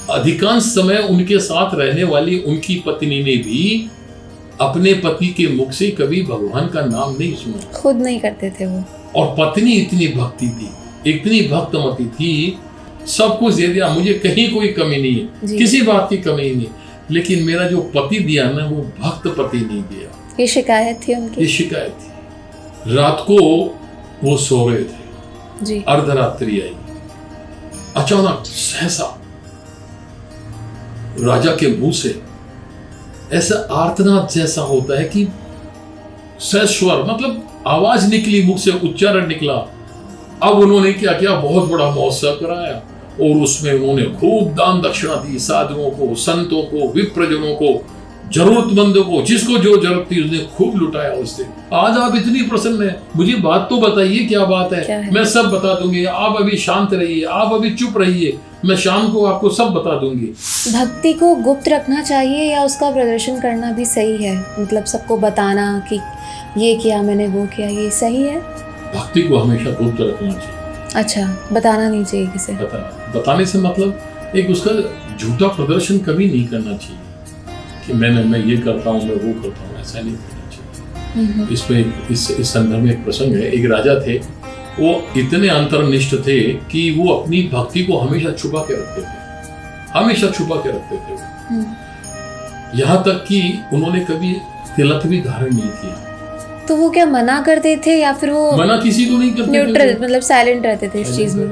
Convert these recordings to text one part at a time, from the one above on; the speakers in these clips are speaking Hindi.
अधिकांश समय उनके साथ रहने वाली उनकी पत्नी ने भी अपने पति के मुख से कभी भगवान का नाम नहीं सुना। खुद नहीं करते थे वो। और पत्नी इतनी भक्ति थी, इतनी भक्तमती थी, सब कुछ दे दिया, मुझे कहीं कोई कमी नहीं है, किसी बात की कमी नहीं, लेकिन मेरा जो पति दिया ना वो भक्त पति नहीं दिया। ये शिकायत थी उनकी। ये शिकायत थी। रात को वो सो रहे थे जी। अर्धरात्रि आई, अचानक सहसा राजा के मुंह से ऐसा आर्तनाद जैसा होता है कि सहस्वर मतलब आवाज निकली, मुख से उच्चारण निकला। अब उन्होंने क्या किया, बहुत बड़ा महोत्सव कराया और उसमें उन्होंने खूब दान दक्षिणा दी, साधुओं को, संतों को, विप्रजनों को, जरूरतमंदों को, जिसको जो जरूरत थी उसने खूब लुटाया उस दिन। आज आप इतनी प्रसन्न है, मुझे बात तो बताइए क्या बात है, मैं सब बता दूंगी, आप अभी शांत रहिए, आप अभी चुप रहिए, मैं शाम को आपको सब बता दूंगी। भक्ति को गुप्त रखना चाहिए या उसका प्रदर्शन करना भी सही है? मतलब सबको बताना कि ये किया मैंने, वो किया, ये सही है? भक्ति को हमेशा गुप्त रखना चाहिए। अच्छा, बताना नहीं चाहिए किसी। बताने से मतलब एक उसका झूठा प्रदर्शन कभी नहीं करना चाहिए कि मैं ये करता हूँ, मैं वो करता हूँ, ऐसा नहीं करना चाहिए। इसमें इस संदर्भ में एक प्रसंग है। एक राजा थे, वो इतने अंतर्निष्ठ थे कि वो अपनी भक्ति को हमेशा छुपा के रखते थे, हमेशा छुपा के रखते थे। यहाँ तक कि उन्होंने कभी तिलक भी धारण नहीं किया। तो वो क्या मना करते थे या फिर वो मना किसी को नहीं करते, न्यूट्रल मतलब साइलेंट रहते थे इस चीज में?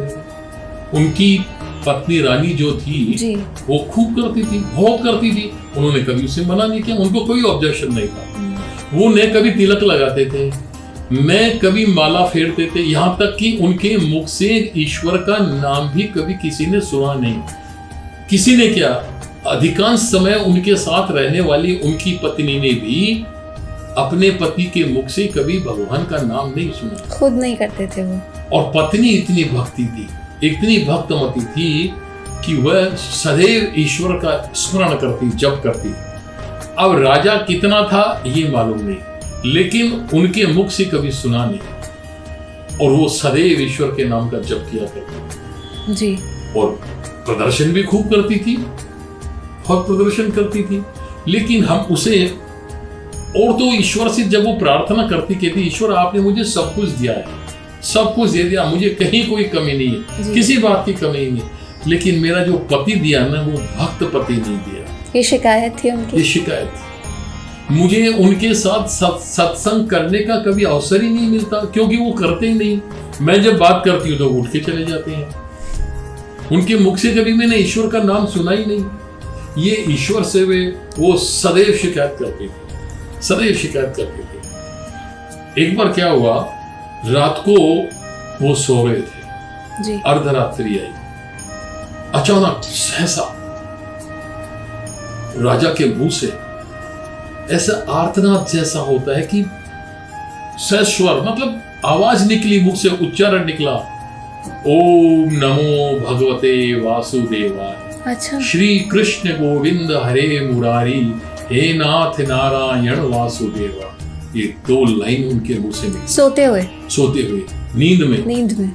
उनकी पत्नी रानी जो थी जी। वो खूब करती थी, बहुत करती थी, उन्होंने कभी उसे मना नहीं किया, उनको कोई ऑब्जेक्शन नहीं था। वो न कभी तिलक लगाते थे, न कभी माला फेरते थे, यहाँ तक कि उनके मुख से ईश्वर का नाम भी कभी किसी ने सुना नहीं। किसी ने क्या, अधिकांश समय उनके साथ रहने वाली उनकी पत्नी ने भी अपने पति के मुख से कभी भगवान का नाम नहीं सुना। खुद नहीं करते थे वो। और पत्नी इतनी भक्ति थी, इतनी भक्तमती थी कि वह सदैव ईश्वर का स्मरण करती, जप करती। अब राजा कितना था ये मालूम नहीं, लेकिन उनके मुख से कभी सुना नहीं, और वो सदैव ईश्वर के नाम का जप किया करती जी। और प्रदर्शन भी खूब करती थी, बहुत प्रदर्शन करती थी। लेकिन हम उसे, और तो ईश्वर से जब वो प्रार्थना करती, कहती ईश्वर आपने मुझे सब कुछ दिया है, सब कुछ दे दिया, मुझे कहीं कोई कमी नहीं है, किसी बात की कमी नहीं है, लेकिन मेरा जो पति दिया ना वो भक्त पति नहीं दिया। ये शिकायत थी उनकी। ये शिकायत थी। मुझे उनके साथ सत्संग करने का कभी अवसर ही नहीं मिलता, क्योंकि वो करते ही नहीं। मैं जब बात करती हूँ तो उठ के चले जाते हैं। उनके मुख से कभी मैंने ईश्वर का नाम सुना ही नहीं। ये ईश्वर से वो सदैव शिकायत करते थे, सदैव शिकायत करते थे। एक बार क्या हुआ, रात को वो सो रहे थे जी। अर्धरात्रि आई, अचानक सहसा राजा के मुंह से ऐसा आर्तनाद जैसा होता है कि सहस्वर मतलब आवाज निकली, मुख से उच्चारण निकला, ओम नमो भगवते वासुदेवाय। अच्छा। श्री कृष्ण गोविंद हरे मुरारी, हे नाथ नारायण वासुदेवा। ये 2 लाइन उनके मुंह से निकली। सोते हुए नींद में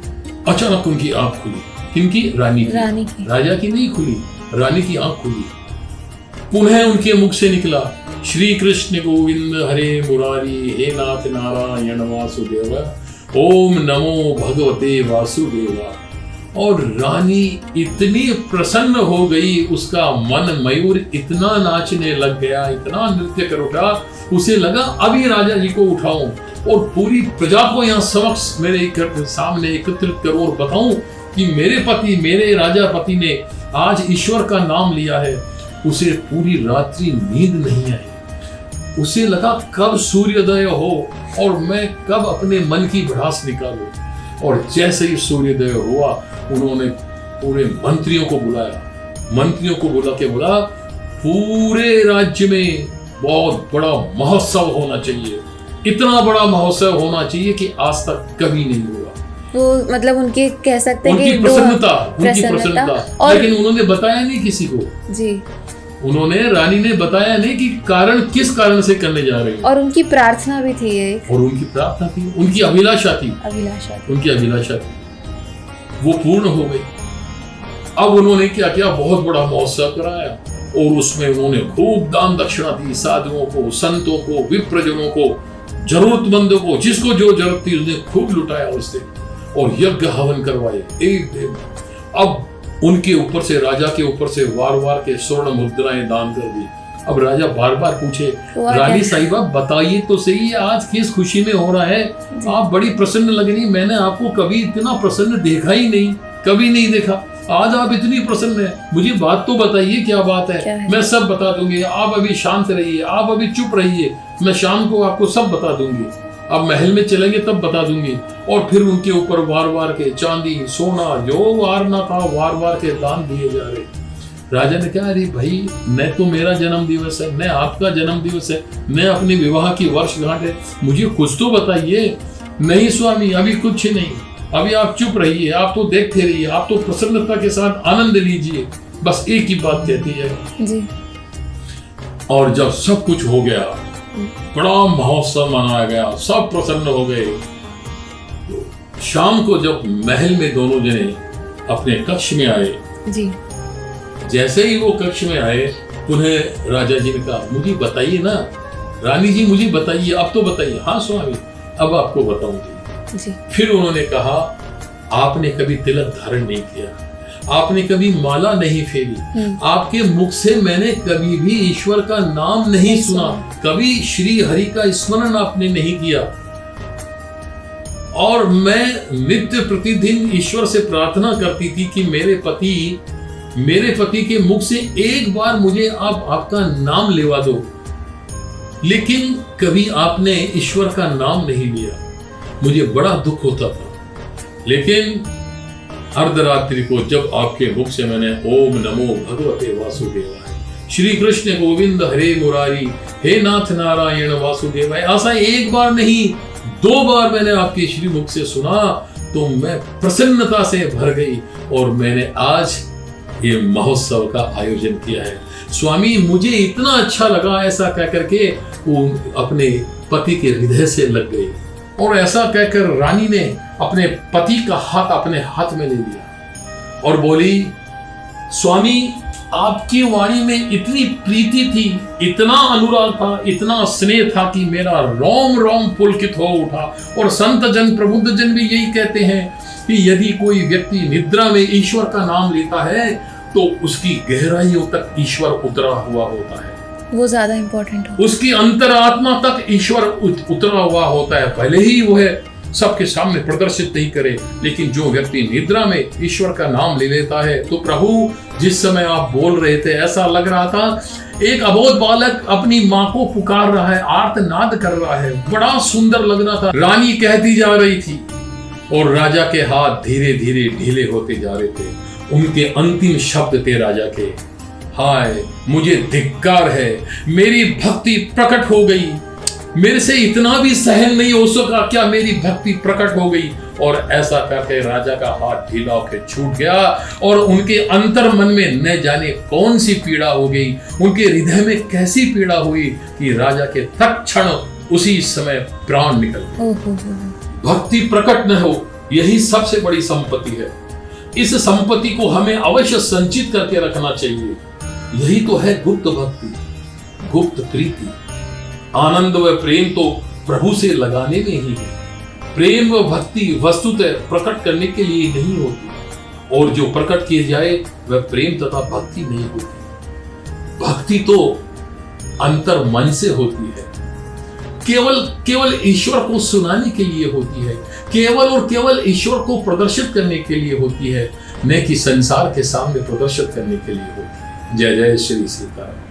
अचानक उनकी आंख खुली। किनकी? रानी की। राजा की नहीं खुली, रानी की आंख खुली। पुनः उनके मुख से निकला, श्री कृष्ण गोविंद हरे मुरारी, हे नाथ नारायण वासुदेवा, ओम नमो भगवते वासुदेवा। और रानी इतनी प्रसन्न हो गई, उसका मन मयूर इतना नाचने लग गया, इतना नृत्य कर उठा, उसे लगा अभी राजा जी को उठाऊं और पूरी प्रजा को यहाँ समक्ष मेरे सामने एकत्रित करूं और बताऊं कि मेरे पति, मेरे राजा पति ने आज ईश्वर का नाम लिया है। उसे पूरी रात्रि नींद नहीं आई। उसे लगा कब सूर्योदय हो और मैं कब अपने मन की भड़ास निकालूं। और जैसे ही सूर्योदय हुआ, उन्होंने पूरे मंत्रियों को बुलाया, मंत्रियों को बुला के बोला पूरे राज्य में बहुत बड़ा महोत्सव होना चाहिए, इतना बड़ा महोत्सव होना चाहिए कि आज तक कभी नहीं हुआ। वो मतलब उनकी कह सकते हैं उनकी प्रसन्नता, और लेकिन उन्होंने बताया नहीं किसी को जी। उन्होंने, रानी ने बताया नहीं कि कारण किस कारण से करने जा रहे हैं। और उनकी प्रार्थना भी थी ये, और उनकी प्रार्थना थी, उनकी अभिलाषा थी, उनकी अभिलाषा थी, वो पूर्ण हो गई। अब उन्होंने क्या किया, बहुत बड़ा महोत्सव कराया और उसमें उन्होंने खूब दान दक्षिणा दी, साधुओं को, संतों को, विप्रजनों को, जरूरतमंदों को, जिसको जो जरूरत थी उसने खूब लुटाया उससे, और यज्ञ हवन करवाए एक दिन। अब उनके ऊपर से, राजा के ऊपर से वार के स्वर्ण मुद्राएं दान कर दी। अब राजा बार बार पूछे, रानी साहिबा बताइए तो सही, आज किस खुशी में हो रहा है, आप बड़ी प्रसन्न लग रही, मैंने आपको कभी इतना प्रसन्न देखा ही नहीं, कभी नहीं देखा, आज आप इतनी प्रसन्न है, मुझे बात तो बताइए क्या बात है, मैं सब बता दूंगी, आप अभी शांत रहिए, आप अभी चुप रहिए, मैं शाम को आपको सब बता दूंगी, अब महल में चलेंगे तब बता दूंगी। और फिर उनके ऊपर वार के चांदी सोना जो वार ना था वार के दान दिए जा रहे। राजा ने कहा, अरे भाई, न तो मेरा जन्म दिवस है, न आपका जन्म दिवस है, न अपने विवाह की वर्षगांठ है, मुझे कुछ तो बताइए। नहीं स्वामी, अभी कुछ नहीं, अभी आप चुप रहिए, आप तो देखते रहिए, आप तो प्रसन्नता के साथ आनंद लीजिए, बस एक ही बात कहती है जी। और जब सब कुछ हो गया, बड़ा महोत्सव मनाया गया, सब प्रसन्न हो गए, तो शाम को जब महल में दोनों जने अपने कक्ष में आए जी, जैसे ही वो कक्ष में आए, पुनः राजा जी ने कहा, मुझे बताइए ना रानी जी, मुझे बताइए, अब तो बताइए। हाँ स्वामी, अब आपको बताऊंगी जी। फिर उन्होंने कहा, आपने कभी तिलक धारण नहीं किया, आपने कभी माला नहीं फेरी, आपके मुख से मैंने कभी भी ईश्वर का नाम नहीं सुना, कभी श्री हरि का स्मरण आपने नहीं किया, और मैं नित्य प्रतिदिन ईश्वर से प्रार्थना करती थी कि मेरे पति के मुख से एक बार मुझे आप आपका नाम लेवा दो, लेकिन कभी आपने ईश्वर का नाम नहीं लिया, मुझे बड़ा दुख होता था। लेकिन अर्धरात्रि को जब आपके मुख से मैंने ओम नमो भगवते वासुदेवाय, श्री कृष्ण गोविंद हरे मुरारी, हे नाथ नारायण वासुदेवाय, ऐसा एक बार नहीं 2 बार मैंने आपके श्री मुख से सुना, तो मैं प्रसन्नता से भर गई और मैंने आज ये महोत्सव का आयोजन किया है। स्वामी, मुझे इतना अच्छा लगा, ऐसा कहकर के वो अपने पति के हृदय से लग गई, और ऐसा कहकर रानी ने अपने पति का हाथ अपने हाथ में ले लिया और बोली, स्वामी, आपकी वाणी में इतनी प्रीति थी, इतना अनुराग था, इतना स्नेह था कि मेरा रोम रोम पुलकित हो उठा। और संत जन, प्रबुद्ध जन भी यही कहते हैं कि यदि कोई व्यक्ति निद्रा में ईश्वर का नाम लेता है तो उसकी गहराइयों तक ईश्वर उतरा हुआ होता है, वो ज्यादा इंपॉर्टेंट होता है, उसकी अंतरात्मा तक ईश्वर उतरा हुआ होता है, भले ही वो है सबके सामने प्रदर्शित नहीं करे, लेकिन जो व्यक्ति निद्रा में ईश्वर का नाम ले लेता है, तो प्रभु, जिस समय आप बोल रहे थे ऐसा लग रहा था एक अबोध बालक अपनी माँ को पुकार रहा है, आर्तनाद कर रहा है, बड़ा सुंदर लग रहा था। रानी कहती जा रही थी और राजा के हाथ धीरे धीरे ढीले होते जा रहे थे। उनके अंतिम शब्द थे राजा के, हाय मुझे धिक्कार है, मेरी भक्ति प्रकट हो गई, मेरे से इतना भी सहन नहीं हो सका, क्या मेरी भक्ति प्रकट हो गई। और ऐसा करके राजा का हाथ ढीला होकर छूट गया और उनके अंतर मन में न जाने कौन सी पीड़ा हो गई, उनके हृदय में कैसी पीड़ा हुई कि राजा के तत्क्षण उसी समय प्राण निकल गए। भक्ति प्रकट न हो, यही सबसे बड़ी संपत्ति है। इस संपत्ति को हमें अवश्य संचित करके रखना चाहिए। यही तो है गुप्त भक्ति, गुप्त प्रीति। आनंद व प्रेम तो प्रभु से लगाने में ही है। प्रेम व भक्ति वस्तुतः प्रकट करने के लिए नहीं होती, और जो प्रकट किए जाए वह प्रेम तथा भक्ति नहीं होती। भक्ति तो अंतर मन से होती है, केवल ईश्वर को सुनाने के लिए होती है, केवल और केवल ईश्वर को प्रदर्शित करने के लिए होती है, न कि संसार के सामने प्रदर्शित करने के लिए होती है। जय जय श्री सीताराम।